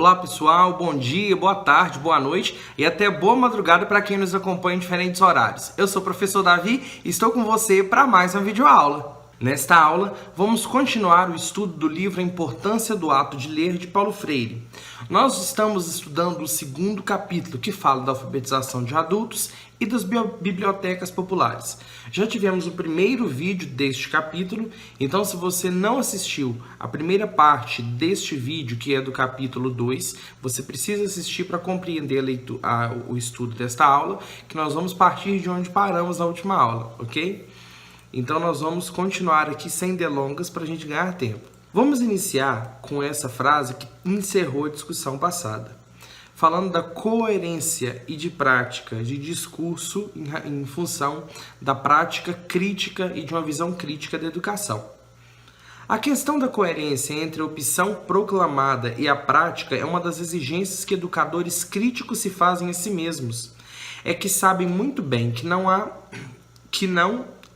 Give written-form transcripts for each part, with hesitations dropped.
Olá pessoal, bom dia, boa tarde, boa noite e até boa madrugada para quem nos acompanha em diferentes horários. Eu sou o professor Davi e estou com você para mais uma videoaula. Nesta aula, vamos continuar o estudo do livro A Importância do Ato de Ler, de Paulo Freire. Nós estamos estudando o segundo capítulo, que fala da alfabetização de adultos e das bibliotecas populares. Já tivemos o primeiro vídeo deste capítulo, então se você não assistiu a primeira parte deste vídeo, que é do capítulo 2, você precisa assistir para compreender o estudo desta aula, que nós vamos partir de onde paramos na última aula, ok? Então nós vamos continuar aqui sem delongas para a gente ganhar tempo. Vamos iniciar com essa frase que encerrou a discussão passada, falando da coerência e de prática de discurso em função da prática crítica e de uma visão crítica da educação. A questão da coerência entre a opção proclamada e a prática é uma das exigências que educadores críticos se fazem a si mesmos. É que sabem muito bem que não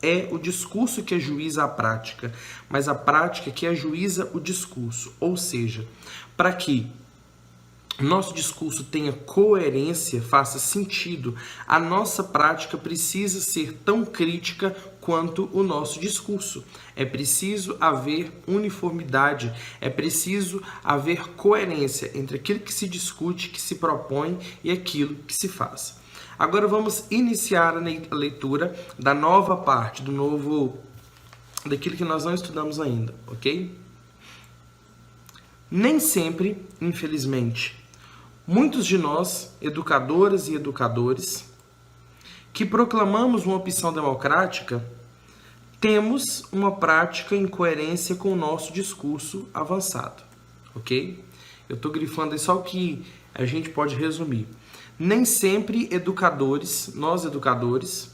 é o discurso que ajuiza a prática, mas a prática que ajuiza o discurso. Ou seja, para que nosso discurso tenha coerência, faça sentido, a nossa prática precisa ser tão crítica quanto o nosso discurso. É preciso haver uniformidade, é preciso haver coerência entre aquilo que se discute, que se propõe e aquilo que se faz. Agora vamos iniciar a leitura da nova parte, daquilo que nós não estudamos ainda, ok? Nem sempre, infelizmente, muitos de nós, educadoras e educadores, que proclamamos uma opção democrática, temos uma prática em coerência com o nosso discurso avançado, ok? Eu estou grifando aí só o que a gente pode resumir. Nem sempre nós educadores,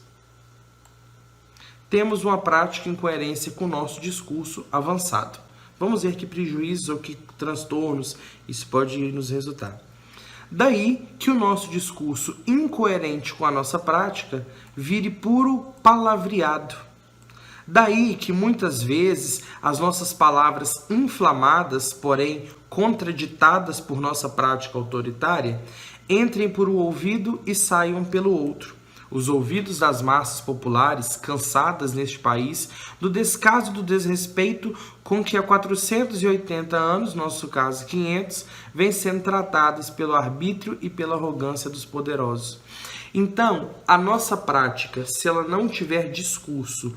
temos uma prática em coerência com o nosso discurso avançado. Vamos ver que prejuízos ou que transtornos isso pode nos resultar. Daí que o nosso discurso incoerente com a nossa prática vire puro palavreado. Daí que muitas vezes as nossas palavras inflamadas, porém contraditadas por nossa prática autoritária, entrem por um ouvido e saiam pelo outro. Os ouvidos das massas populares, cansadas neste país do descaso e do desrespeito com que há 480 anos, no nosso caso 500, vem sendo tratadas pelo arbítrio e pela arrogância dos poderosos. Então, a nossa prática, se ela não tiver discurso,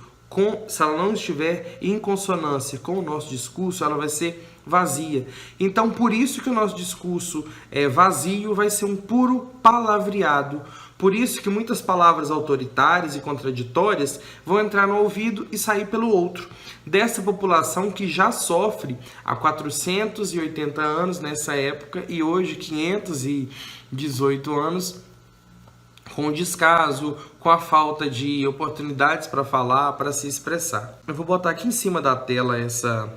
se ela não estiver em consonância com o nosso discurso, ela vai ser vazia. Então, por isso que o nosso discurso vazio vai ser um puro palavreado. Por isso que muitas palavras autoritárias e contraditórias vão entrar no ouvido e sair pelo outro. Dessa população que já sofre há 480 anos nessa época e hoje 518 anos com o descaso, com a falta de oportunidades para falar, para se expressar. Eu vou botar aqui em cima da tela essa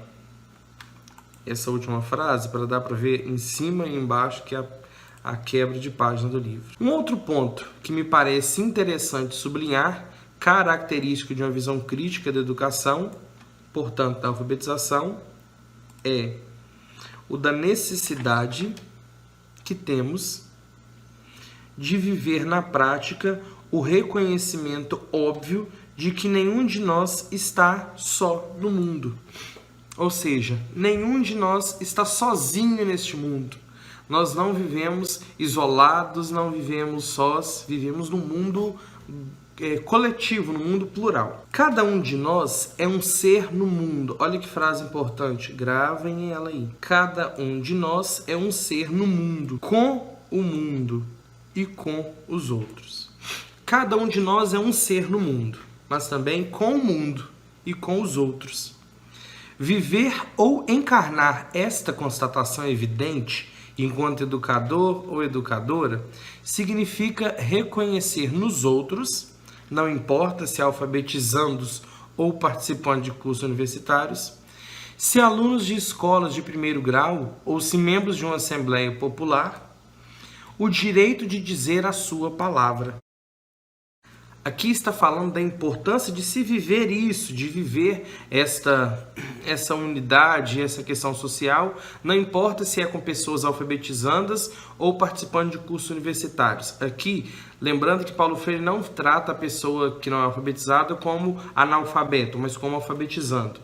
última frase para dar para ver em cima e embaixo que é a quebra de página do livro. Um outro ponto que me parece interessante sublinhar, característico de uma visão crítica da educação, portanto da alfabetização, é o da necessidade que temos de viver na prática o reconhecimento óbvio de que nenhum de nós está só no mundo. Ou seja, nenhum de nós está sozinho neste mundo. Nós não vivemos isolados, não vivemos sós, vivemos num mundo coletivo, num mundo plural. Cada um de nós é um ser no mundo. Olha que frase importante, gravem ela aí. Cada um de nós é um ser no mundo, com o mundo e com os outros. Cada um de nós é um ser no mundo, mas também com o mundo e com os outros. Viver ou encarnar esta constatação evidente, enquanto educador ou educadora, significa reconhecer nos outros, não importa se alfabetizandos ou participando de cursos universitários, se alunos de escolas de primeiro grau ou se membros de uma assembleia popular, o direito de dizer a sua palavra. Aqui está falando da importância de se viver isso, de viver essa unidade, essa questão social, não importa se é com pessoas alfabetizandas ou participando de cursos universitários. Aqui, lembrando que Paulo Freire não trata a pessoa que não é alfabetizada como analfabeto, mas como alfabetizando.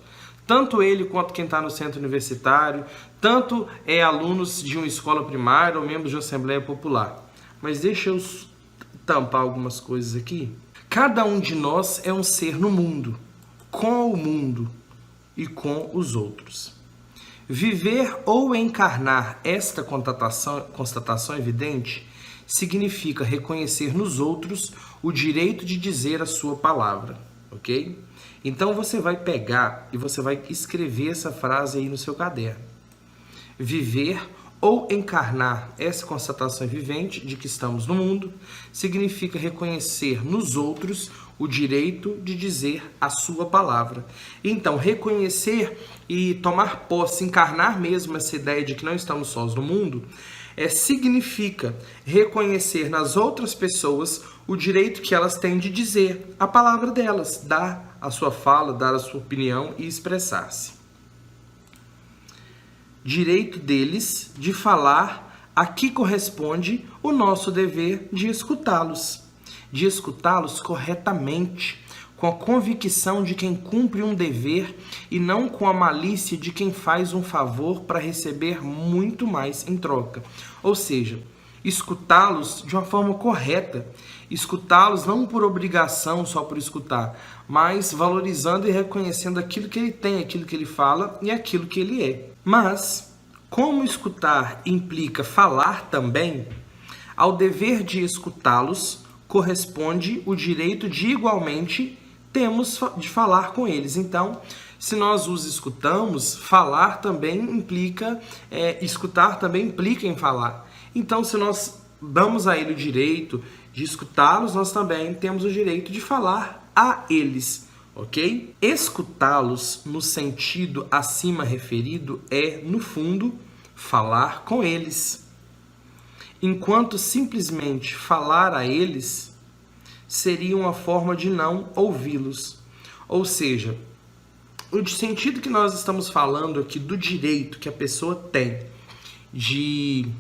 Tanto ele quanto quem está no centro universitário, tanto alunos de uma escola primária ou membros de Assembleia Popular. Mas deixa eu tampar algumas coisas aqui. Cada um de nós é um ser no mundo, com o mundo e com os outros. Viver ou encarnar esta constatação evidente significa reconhecer nos outros o direito de dizer a sua palavra, ok? Então você vai pegar e você vai escrever essa frase aí no seu caderno. Viver ou encarnar essa constatação vivente de que estamos no mundo significa reconhecer nos outros o direito de dizer a sua palavra. Então, reconhecer e tomar posse, encarnar mesmo essa ideia de que não estamos sós no mundo, significa reconhecer nas outras pessoas o direito que elas têm de dizer a palavra delas, dar a sua fala, dar a sua opinião e expressar-se. Direito deles de falar, aqui corresponde o nosso dever de escutá-los corretamente, com a convicção de quem cumpre um dever e não com a malícia de quem faz um favor para receber muito mais em troca. Ou seja, escutá-los de uma forma correta, escutá-los não por obrigação, só por escutar, mas valorizando e reconhecendo aquilo que ele tem, aquilo que ele fala e aquilo que ele é. Mas, como escutar implica falar também, ao dever de escutá-los corresponde o direito de igualmente temos de falar com eles. Então, se nós os escutamos, falar também implica, escutar também implica em falar. Então, se nós damos a ele o direito de escutá-los, nós também temos o direito de falar a eles. Ok? Escutá-los no sentido acima referido no fundo, falar com eles. Enquanto simplesmente falar a eles seria uma forma de não ouvi-los. Ou seja, o sentido que nós estamos falando aqui do direito que a pessoa tem de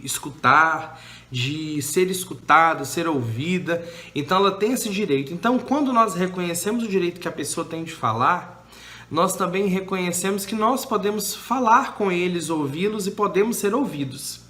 escutar, de ser escutada, ser ouvida. Então ela tem esse direito. Então, quando nós reconhecemos o direito que a pessoa tem de falar, nós também reconhecemos que nós podemos falar com eles, ouvi-los e podemos ser ouvidos.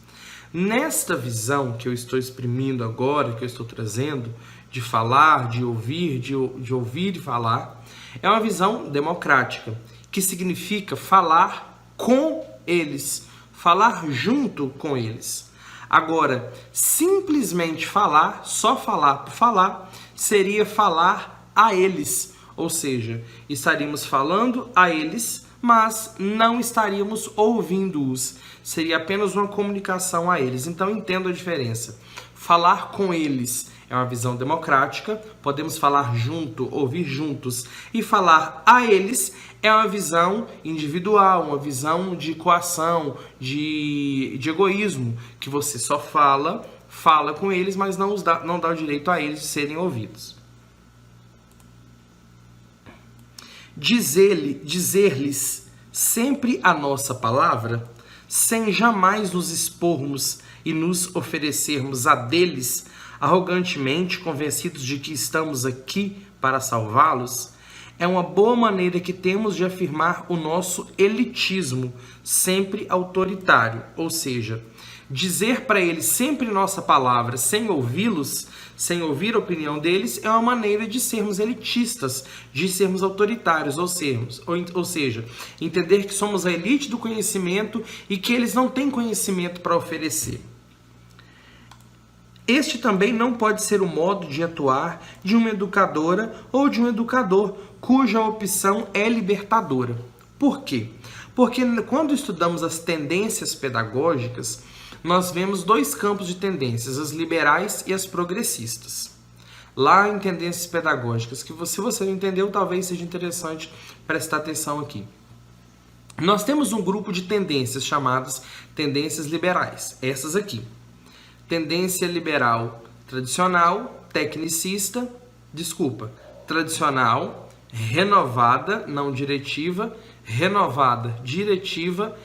Nesta visão que eu estou exprimindo agora, que eu estou trazendo, de falar, de ouvir, de ouvir e falar, é uma visão democrática, que significa falar com eles, falar junto com eles. Agora, simplesmente falar, só falar por falar, seria falar a eles. Ou seja, estaríamos falando a eles, mas não estaríamos ouvindo-os. Seria apenas uma comunicação a eles. Então, entenda a diferença. Falar com eles é uma visão democrática, podemos falar junto, ouvir juntos. E falar a eles é uma visão individual, uma visão de coação, de egoísmo, que você só fala com eles, mas não dá o direito a eles de serem ouvidos. Dizer-lhes sempre a nossa palavra, sem jamais nos expormos e nos oferecermos a deles, arrogantemente convencidos de que estamos aqui para salvá-los, é uma boa maneira que temos de afirmar o nosso elitismo, sempre autoritário. Ou seja, dizer para eles sempre nossa palavra, sem ouvi-los, sem ouvir a opinião deles, é uma maneira de sermos elitistas, de sermos autoritários, ou seja, entender que somos a elite do conhecimento e que eles não têm conhecimento para oferecer. Este também não pode ser o modo de atuar de uma educadora ou de um educador cuja opção é libertadora. Por quê? Porque quando estudamos as tendências pedagógicas, nós vemos dois campos de tendências, as liberais e as progressistas. Lá em tendências pedagógicas, que se você não entendeu, talvez seja interessante prestar atenção aqui. Nós temos um grupo de tendências chamadas tendências liberais, essas aqui. Tendência liberal Tradicional, renovada, não diretiva, renovada, diretiva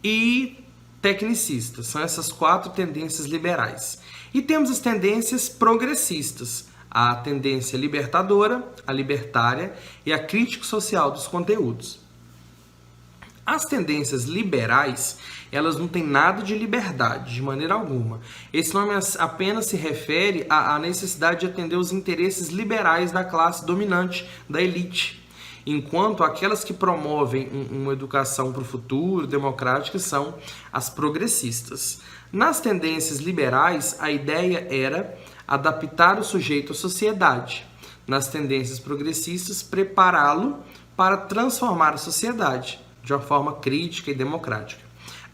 e tecnicista. São essas 4 tendências liberais. E temos as tendências progressistas, a tendência libertadora, a libertária e a crítico-social dos conteúdos. As tendências liberais, elas não têm nada de liberdade, de maneira alguma. Esse nome apenas se refere à necessidade de atender os interesses liberais da classe dominante, da elite, enquanto aquelas que promovem uma educação para o futuro, democrática, são as progressistas. Nas tendências liberais, a ideia era adaptar o sujeito à sociedade. Nas tendências progressistas, prepará-lo para transformar a sociedade de uma forma crítica e democrática.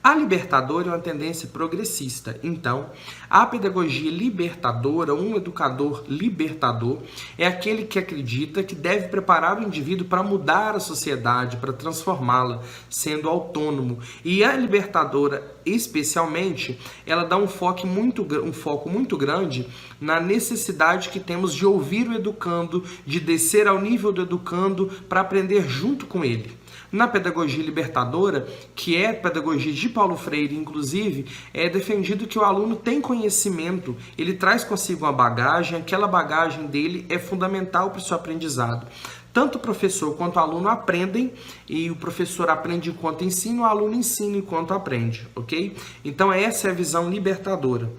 A libertadora é uma tendência progressista. Então, a pedagogia libertadora, um educador libertador, é aquele que acredita que deve preparar o indivíduo para mudar a sociedade, para transformá-la, sendo autônomo. E a libertadora, especialmente, ela dá um foco muito grande na necessidade que temos de ouvir o educando, de descer ao nível do educando para aprender junto com ele. Na pedagogia libertadora, que é a pedagogia de Paulo Freire, inclusive, é defendido que o aluno tem conhecimento, ele traz consigo uma bagagem, aquela bagagem dele é fundamental para o seu aprendizado. Tanto o professor quanto o aluno aprendem, e o professor aprende enquanto ensina, o aluno ensina enquanto aprende, ok? Então essa é a visão libertadora.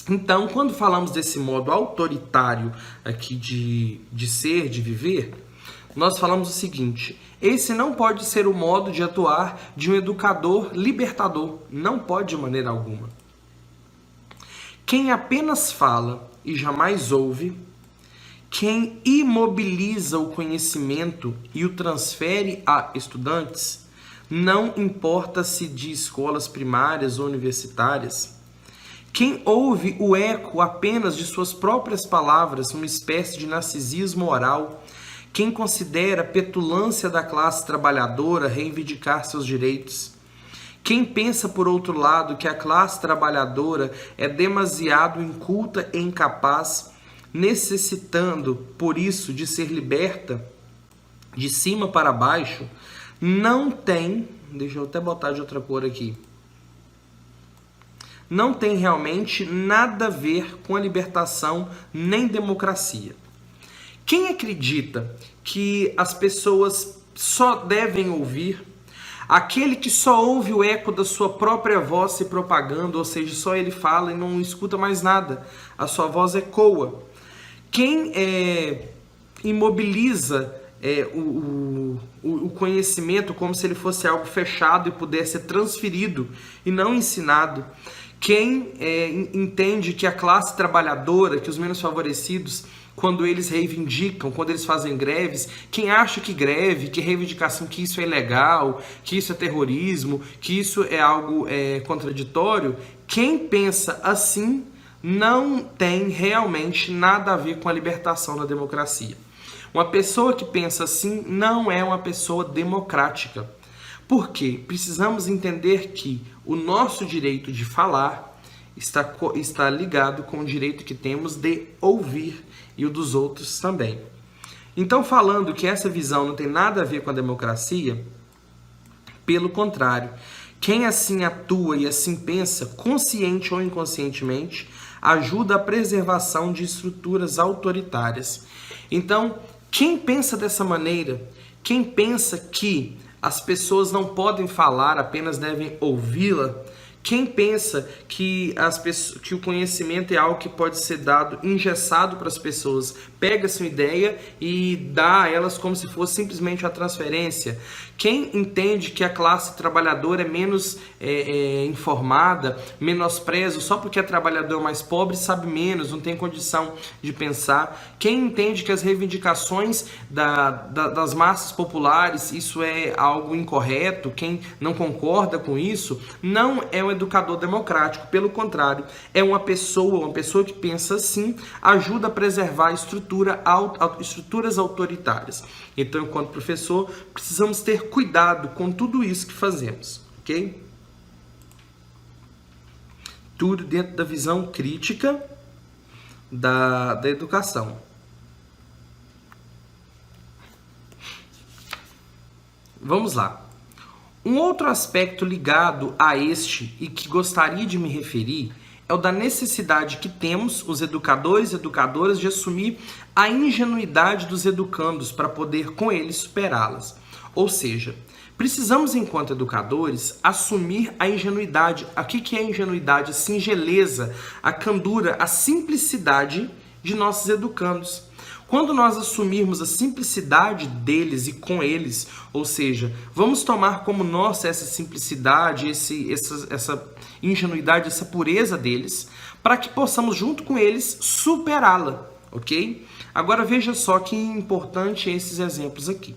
Então, quando falamos desse modo autoritário aqui de ser, de viver, nós falamos o seguinte: esse não pode ser o modo de atuar de um educador libertador. Não pode de maneira alguma. Quem apenas fala e jamais ouve, quem imobiliza o conhecimento e o transfere a estudantes, não importa se de escolas primárias ou universitárias, quem ouve o eco apenas de suas próprias palavras, uma espécie de narcisismo oral, quem considera a petulância da classe trabalhadora reivindicar seus direitos, quem pensa, por outro lado, que a classe trabalhadora é demasiado inculta e incapaz, necessitando, por isso, de ser liberta de cima para baixo, não tem, deixa eu até botar de outra cor aqui, não tem realmente nada a ver com a libertação nem democracia. Quem acredita que as pessoas só devem ouvir, aquele que só ouve o eco da sua própria voz se propagando, ou seja, só ele fala e não escuta mais nada, a sua voz ecoa. Quem imobiliza o conhecimento como se ele fosse algo fechado e pudesse ser transferido e não ensinado. Quem entende que a classe trabalhadora, que os menos favorecidos, quando eles reivindicam, quando eles fazem greves, quem acha que greve, que reivindicação, que isso é ilegal, que isso é terrorismo, que isso é algo contraditório, quem pensa assim não tem realmente nada a ver com a libertação da democracia. Uma pessoa que pensa assim não é uma pessoa democrática. Por quê? Precisamos entender que o nosso direito de falar está ligado com o direito que temos de ouvir e o dos outros também. Então, falando que essa visão não tem nada a ver com a democracia, pelo contrário, quem assim atua e assim pensa, consciente ou inconscientemente, ajuda a preservação de estruturas autoritárias. Então, quem pensa dessa maneira, quem pensa que as pessoas não podem falar, apenas devem ouvi-la, quem pensa que o conhecimento é algo que pode ser dado engessado para as pessoas, pega essa ideia e dá a elas como se fosse simplesmente uma transferência. Quem entende que a classe trabalhadora é menos informada, menospreza, só porque é trabalhador mais pobre, sabe menos, não tem condição de pensar. Quem entende que as reivindicações das massas populares, isso é algo incorreto, quem não concorda com isso, não é um educador democrático. Pelo contrário, é uma pessoa que pensa assim, ajuda a preservar estruturas autoritárias. Então, enquanto professor, precisamos ter cuidado com tudo isso que fazemos, ok? Tudo dentro da visão crítica da educação. Vamos lá. Um outro aspecto ligado a este e que gostaria de me referir é o da necessidade que temos, os educadores e educadoras, de assumir a ingenuidade dos educandos para poder, com eles, superá-las. Ou seja, precisamos, enquanto educadores, assumir a ingenuidade. O que é a ingenuidade? A singeleza, a candura, a simplicidade de nossos educandos. Quando nós assumirmos a simplicidade deles e com eles, ou seja, vamos tomar como nossa essa simplicidade, essa ingenuidade, essa pureza deles, para que possamos, junto com eles, superá-la, ok? Agora veja só que importante esses exemplos aqui.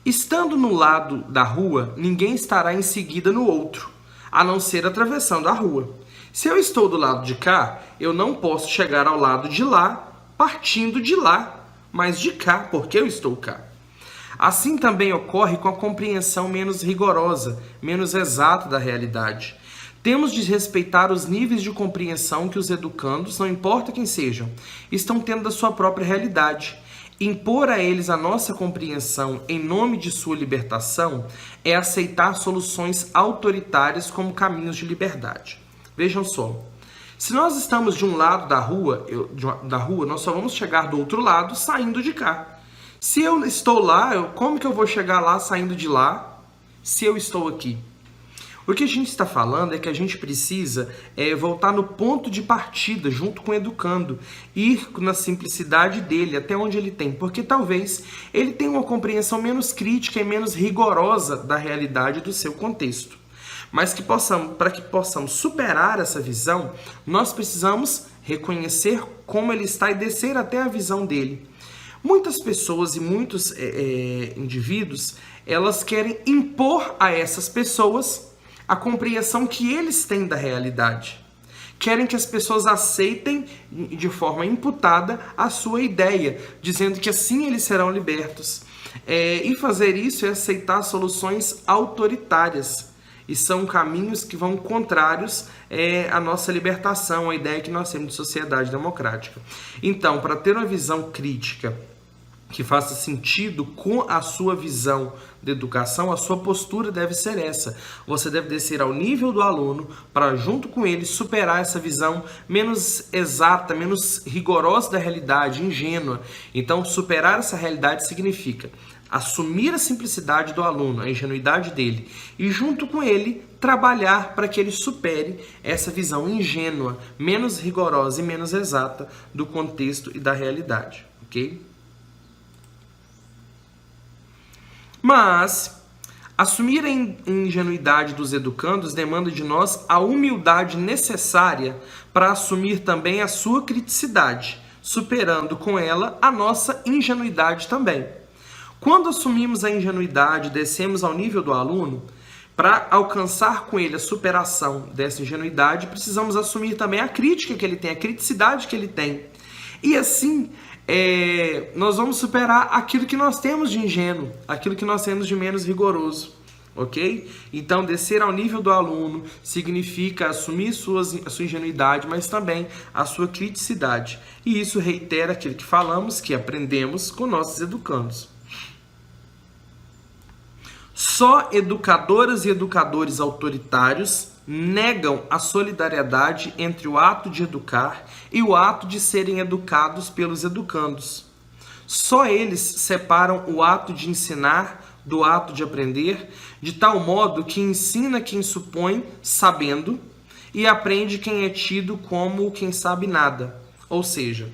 Estando no lado da rua, ninguém estará em seguida no outro, a não ser atravessando a rua. Se eu estou do lado de cá, eu não posso chegar ao lado de lá, partindo de lá, mas de cá, porque eu estou cá. Assim também ocorre com a compreensão menos rigorosa, menos exata da realidade. Temos de respeitar os níveis de compreensão que os educandos, não importa quem sejam, estão tendo da sua própria realidade. Impor a eles a nossa compreensão em nome de sua libertação é aceitar soluções autoritárias como caminhos de liberdade. Vejam só, se nós estamos de um lado da rua, nós só vamos chegar do outro lado saindo de cá. Se eu estou lá, como que eu vou chegar lá saindo de lá se eu estou aqui? O que a gente está falando é que a gente precisa voltar no ponto de partida junto com o educando, ir na simplicidade dele, até onde ele tem, porque talvez ele tenha uma compreensão menos crítica e menos rigorosa da realidade do seu contexto. Mas para que possamos superar essa visão, nós precisamos reconhecer como ele está e descer até a visão dele. Muitas pessoas e muitos indivíduos, elas querem impor a essas pessoas a compreensão que eles têm da realidade. Querem que as pessoas aceitem de forma imputada a sua ideia, dizendo que assim eles serão libertos. E fazer isso é aceitar soluções autoritárias. E são caminhos que vão contrários à nossa libertação, à ideia que nós temos de sociedade democrática. Então, para ter uma visão crítica que faça sentido com a sua visão de educação, a sua postura deve ser essa. Você deve descer ao nível do aluno para, junto com ele, superar essa visão menos exata, menos rigorosa da realidade, ingênua. Então, superar essa realidade significa assumir a simplicidade do aluno, a ingenuidade dele, e junto com ele trabalhar para que ele supere essa visão ingênua, menos rigorosa e menos exata do contexto e da realidade, ok? Mas assumir a ingenuidade dos educandos demanda de nós a humildade necessária para assumir também a sua criticidade, superando com ela a nossa ingenuidade também. Quando assumimos a ingenuidade, descemos ao nível do aluno, para alcançar com ele a superação dessa ingenuidade, precisamos assumir também a crítica que ele tem, a criticidade que ele tem. E assim, nós vamos superar aquilo que nós temos de ingênuo, aquilo que nós temos de menos rigoroso, ok? Então, descer ao nível do aluno significa assumir a sua ingenuidade, mas também a sua criticidade. E isso reitera aquilo que falamos, que aprendemos com nossos educandos. Só educadoras e educadores autoritários negam a solidariedade entre o ato de educar e o ato de serem educados pelos educandos. Só eles separam o ato de ensinar do ato de aprender, de tal modo que ensina quem supõe sabendo e aprende quem é tido como quem sabe nada. Ou seja,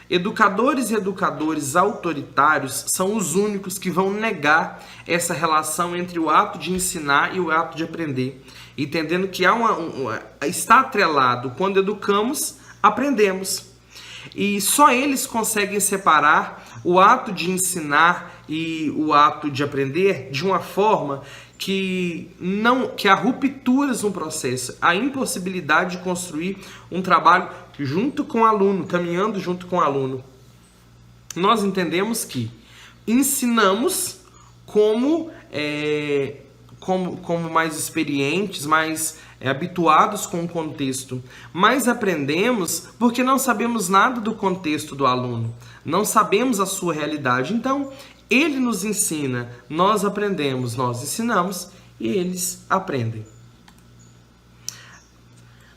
educadores e educadores autoritários são os únicos que vão negar essa relação entre o ato de ensinar e o ato de aprender, entendendo que está atrelado. Quando educamos, aprendemos. E só eles conseguem separar o ato de ensinar e o ato de aprender de uma forma que há rupturas no processo, a impossibilidade de construir um trabalho junto com o aluno, caminhando junto com o aluno. Nós entendemos que ensinamos como como mais experientes, mais habituados com o contexto, mas aprendemos porque não sabemos nada do contexto do aluno, não sabemos a sua realidade. Então, ele nos ensina, nós aprendemos, nós ensinamos e eles aprendem.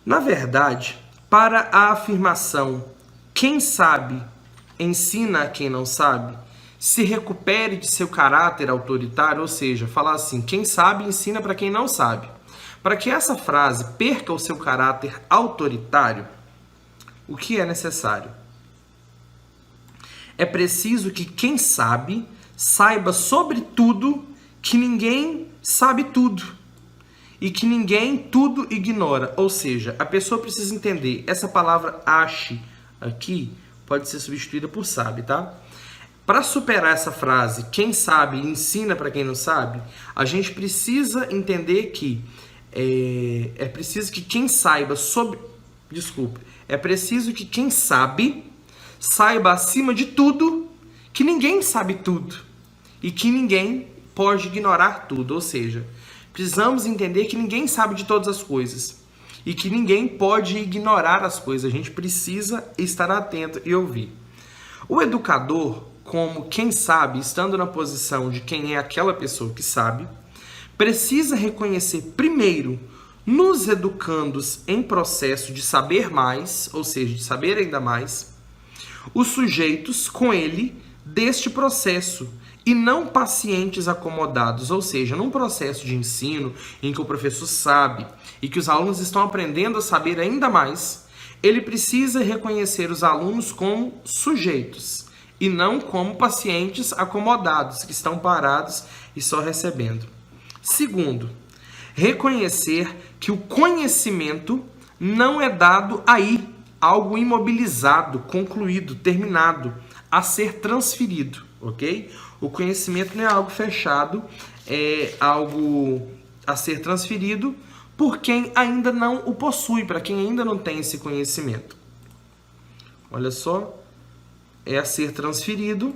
Na verdade, para a afirmação "quem sabe ensina a quem não sabe", se recupere de seu caráter autoritário, ou seja, falar assim, quem sabe ensina para quem não sabe. Para que essa frase perca o seu caráter autoritário, o que é necessário? É preciso que quem sabe saiba sobre tudo que ninguém sabe tudo e que ninguém tudo ignora. Ou seja, a pessoa precisa entender, essa palavra ache aqui pode ser substituída por sabe, tá? Para superar essa frase, quem sabe ensina para quem não sabe, a gente precisa entender que é preciso que quem saiba sobre... Desculpe. É preciso que quem sabe saiba acima de tudo que ninguém sabe tudo e que ninguém pode ignorar tudo. Ou seja, precisamos entender que ninguém sabe de todas as coisas e que ninguém pode ignorar as coisas. A gente precisa estar atento e ouvir. O educador, como quem sabe, estando na posição de quem é aquela pessoa que sabe, precisa reconhecer primeiro nos educandos em processo de saber mais, ou seja, de saber ainda mais, os sujeitos com ele deste processo e não pacientes acomodados, ou seja, num processo de ensino em que o professor sabe e que os alunos estão aprendendo a saber ainda mais, ele precisa reconhecer os alunos como sujeitos e não como pacientes acomodados que estão parados e só recebendo. Segundo, reconhecer que o conhecimento não é dado aí, algo imobilizado, concluído, terminado, a ser transferido, ok? O conhecimento não é algo fechado, é algo a ser transferido por quem ainda não o possui, para quem ainda não tem esse conhecimento. Olha só, é a ser transferido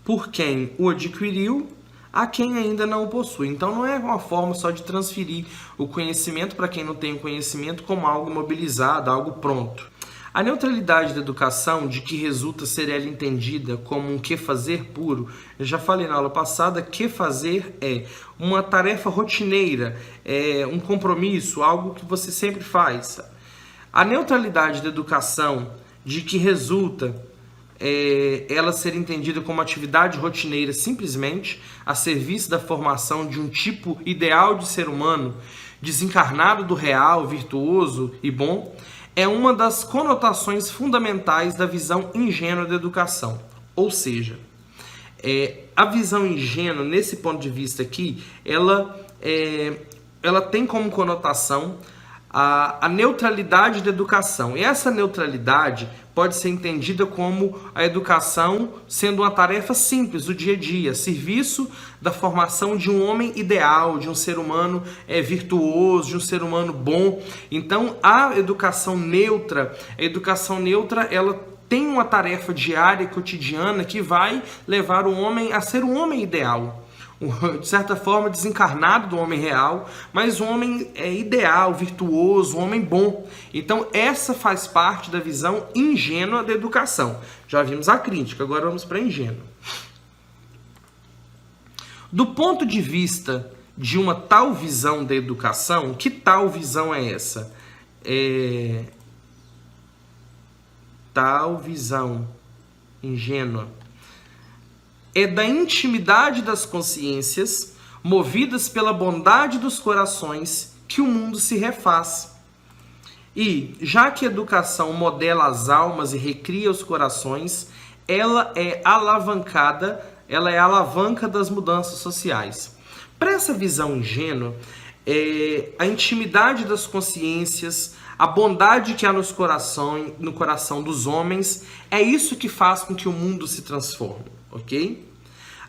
por quem o adquiriu a quem ainda não o possui. Então não é uma forma só de transferir o conhecimento para quem não tem o conhecimento como algo mobilizado, algo pronto. A neutralidade da educação, de que resulta ser ela entendida como um que fazer puro, eu já falei na aula passada, que fazer é uma tarefa rotineira, é um compromisso, algo que você sempre faz. A neutralidade da educação, de que resulta ela ser entendida como atividade rotineira simplesmente a serviço da formação de um tipo ideal de ser humano, desencarnado do real, virtuoso e bom, é uma das conotações fundamentais da visão ingênua da educação. Ou seja, a visão ingênua, nesse ponto de vista aqui, ela tem como conotação a neutralidade da educação. E essa neutralidade pode ser entendida como a educação sendo uma tarefa simples do dia a dia, serviço da formação de um homem ideal, de um ser humano virtuoso, de um ser humano bom. Então, a educação neutra, ela tem uma tarefa diária, cotidiana, que vai levar o homem a ser um homem ideal. De certa forma, desencarnado do homem real, mas um homem ideal, virtuoso, um homem bom. Então, essa faz parte da visão ingênua da educação. Já vimos a crítica, agora vamos para a ingênua. Do ponto de vista de uma tal visão da educação, que tal visão é essa? Tal visão ingênua é da intimidade das consciências, movidas pela bondade dos corações, que o mundo se refaz. E, já que a educação modela as almas e recria os corações, ela é a alavanca das mudanças sociais. Para essa visão ingênua, a intimidade das consciências, a bondade que há no coração dos homens, é isso que faz com que o mundo se transforme. Ok?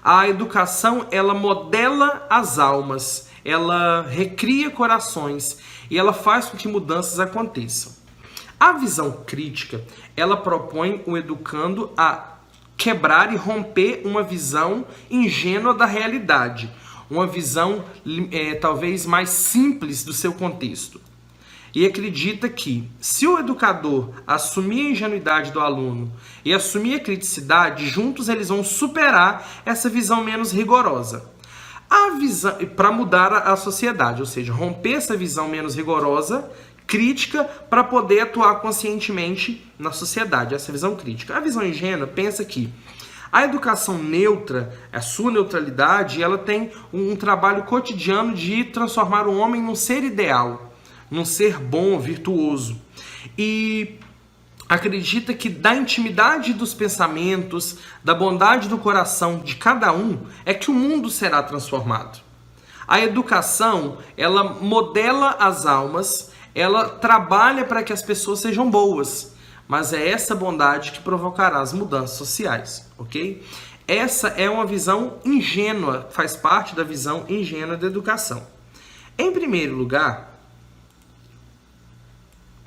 A educação, ela modela as almas, ela recria corações e ela faz com que mudanças aconteçam. A visão crítica, ela propõe o educando a quebrar e romper uma visão ingênua da realidade, uma visão talvez mais simples do seu contexto. E acredita que, se o educador assumir a ingenuidade do aluno e assumir a criticidade, juntos eles vão superar essa visão menos rigorosa. A visão para mudar a sociedade, ou seja, romper essa visão menos rigorosa, crítica, para poder atuar conscientemente na sociedade, essa visão crítica. A visão ingênua pensa que a educação neutra, a sua neutralidade, ela tem um trabalho cotidiano de transformar o homem num ser ideal, num ser bom, virtuoso. E acredita que da intimidade dos pensamentos, da bondade do coração de cada um, é que o mundo será transformado. A educação, ela modela as almas, ela trabalha para que as pessoas sejam boas, mas é essa bondade que provocará as mudanças sociais, ok? Essa é uma visão ingênua, faz parte da visão ingênua da educação. Em primeiro lugar,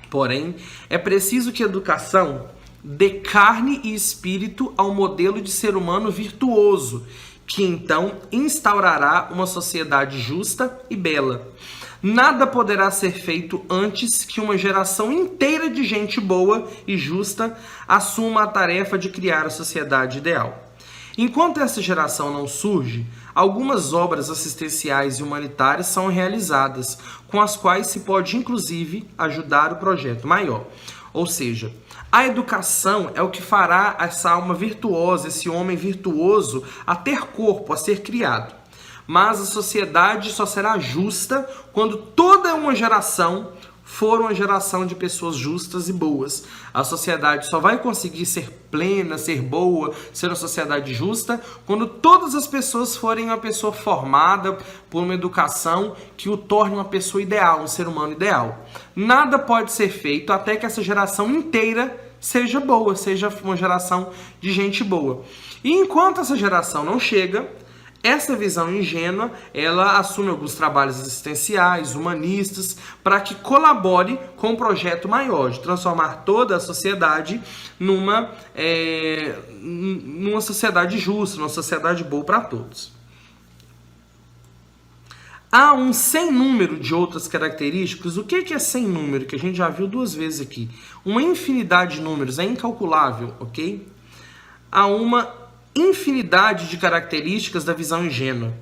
porém, é preciso que a educação dê carne e espírito ao modelo de ser humano virtuoso, que então instaurará uma sociedade justa e bela. Nada poderá ser feito antes que uma geração inteira de gente boa e justa assuma a tarefa de criar a sociedade ideal. Enquanto essa geração não surge, algumas obras assistenciais e humanitárias são realizadas, com as quais se pode inclusive ajudar o projeto maior. Ou seja, a educação é o que fará essa alma virtuosa, esse homem virtuoso, a ter corpo, a ser criado. Mas a sociedade só será justa quando toda uma geração for uma geração de pessoas justas e boas. A sociedade só vai conseguir ser plena, ser boa, ser uma sociedade justa, quando todas as pessoas forem uma pessoa formada por uma educação que o torne uma pessoa ideal, um ser humano ideal. Nada pode ser feito até que essa geração inteira seja boa, seja uma geração de gente boa. E enquanto essa geração não chega, essa visão ingênua, ela assume alguns trabalhos existenciais, humanistas, para que colabore com um projeto maior, de transformar toda a sociedade numa sociedade justa, numa sociedade boa para todos. Há um sem número de outras características. O que é sem número? Que a gente já viu duas vezes aqui. Uma infinidade de números, é incalculável, ok? Há uma infinidade de características da visão ingênua.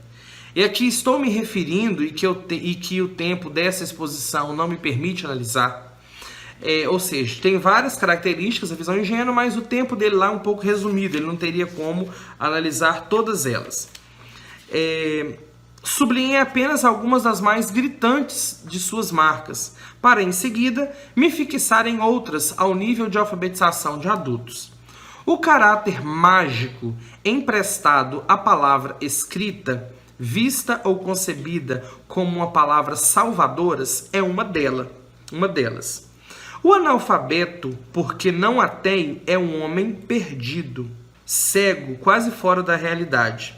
E aqui estou me referindo, e que o tempo dessa exposição não me permite analisar, ou seja, tem várias características da visão ingênua, mas o tempo dele lá é um pouco resumido, ele não teria como analisar todas elas. Sublinhei apenas algumas das mais gritantes de suas marcas, para em seguida me fixar em outras ao nível de alfabetização de adultos. O caráter mágico emprestado à palavra escrita, vista ou concebida como uma palavra salvadoras, é uma delas. O analfabeto, porque não a tem, é um homem perdido, cego, quase fora da realidade.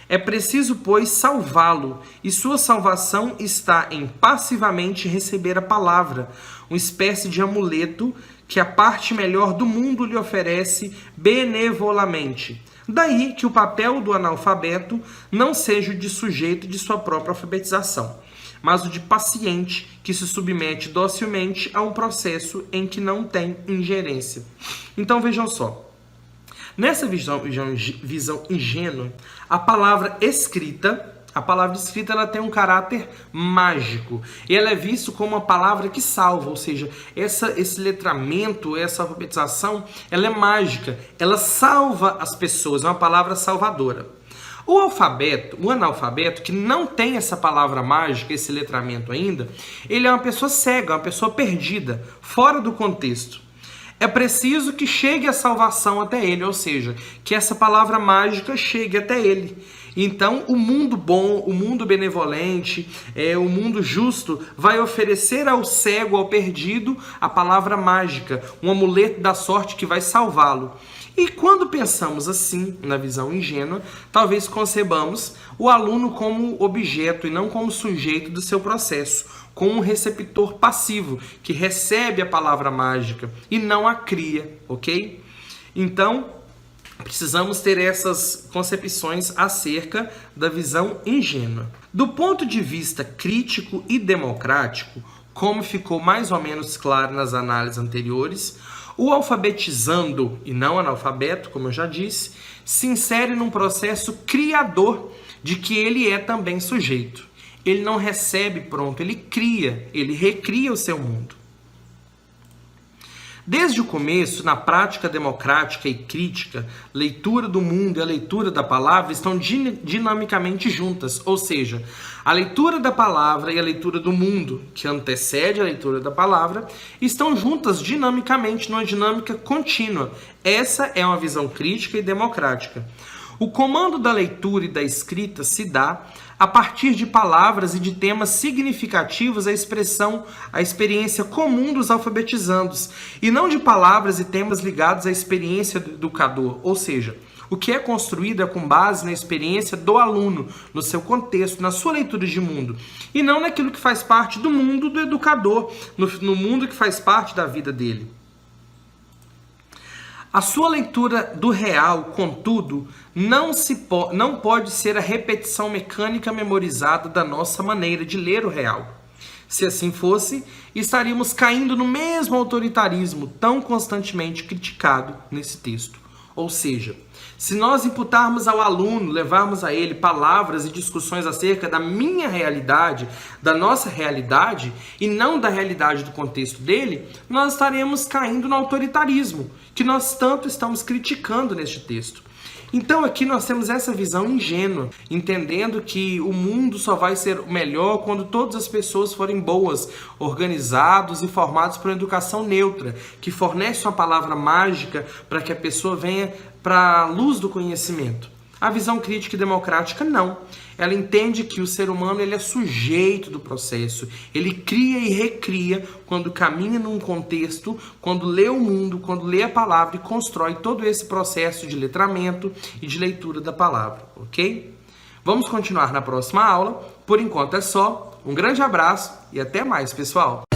É preciso, pois, salvá-lo, e sua salvação está em passivamente receber a palavra, uma espécie de amuleto que a parte melhor do mundo lhe oferece benevolamente. Daí que o papel do analfabeto não seja o de sujeito de sua própria alfabetização, mas o de paciente que se submete docilmente a um processo em que não tem ingerência. Então vejam só, nessa visão ingênua, a palavra escrita ela tem um caráter mágico. E ela é vista como uma palavra que salva, ou seja, esse letramento, essa alfabetização, ela é mágica. Ela salva as pessoas, é uma palavra salvadora. O analfabeto, que não tem essa palavra mágica, esse letramento ainda, ele é uma pessoa cega, uma pessoa perdida, fora do contexto. É preciso que chegue a salvação até ele, ou seja, que essa palavra mágica chegue até ele. Então, o mundo bom, o mundo benevolente, o mundo justo vai oferecer ao cego, ao perdido, a palavra mágica, um amuleto da sorte que vai salvá-lo. E quando pensamos assim, na visão ingênua, talvez concebamos o aluno como objeto e não como sujeito do seu processo, como um receptor passivo, que recebe a palavra mágica e não a cria, ok? Então, precisamos ter essas concepções acerca da visão ingênua. Do ponto de vista crítico e democrático, como ficou mais ou menos claro nas análises anteriores, o alfabetizando e não analfabeto, como eu já disse, se insere num processo criador de que ele é também sujeito. Ele não recebe pronto, ele cria, ele recria o seu mundo. Desde o começo, na prática democrática e crítica, leitura do mundo e a leitura da palavra estão dinamicamente juntas, ou seja, a leitura da palavra e a leitura do mundo, que antecede a leitura da palavra, estão juntas dinamicamente numa dinâmica contínua. Essa é uma visão crítica e democrática. O comando da leitura e da escrita se dá a partir de palavras e de temas significativos à experiência comum dos alfabetizandos, e não de palavras e temas ligados à experiência do educador, ou seja, o que é construído é com base na experiência do aluno, no seu contexto, na sua leitura de mundo, e não naquilo que faz parte do mundo do educador, no mundo que faz parte da vida dele. A sua leitura do real, contudo, não pode ser a repetição mecânica memorizada da nossa maneira de ler o real. Se assim fosse, estaríamos caindo no mesmo autoritarismo tão constantemente criticado nesse texto. Ou seja, se nós imputarmos ao aluno, levarmos a ele palavras e discussões acerca da minha realidade, da nossa realidade, e não da realidade do contexto dele, nós estaremos caindo no autoritarismo, que nós tanto estamos criticando neste texto. Então aqui nós temos essa visão ingênua, entendendo que o mundo só vai ser melhor quando todas as pessoas forem boas, organizados e formados por uma educação neutra, que fornece uma palavra mágica para que a pessoa venha para a luz do conhecimento. A visão crítica e democrática não. Ela entende que o ser humano ele é sujeito do processo. Ele cria e recria quando caminha num contexto, quando lê o mundo, quando lê a palavra e constrói todo esse processo de letramento e de leitura da palavra, ok? Vamos continuar na próxima aula. Por enquanto é só. Um grande abraço e até mais, pessoal!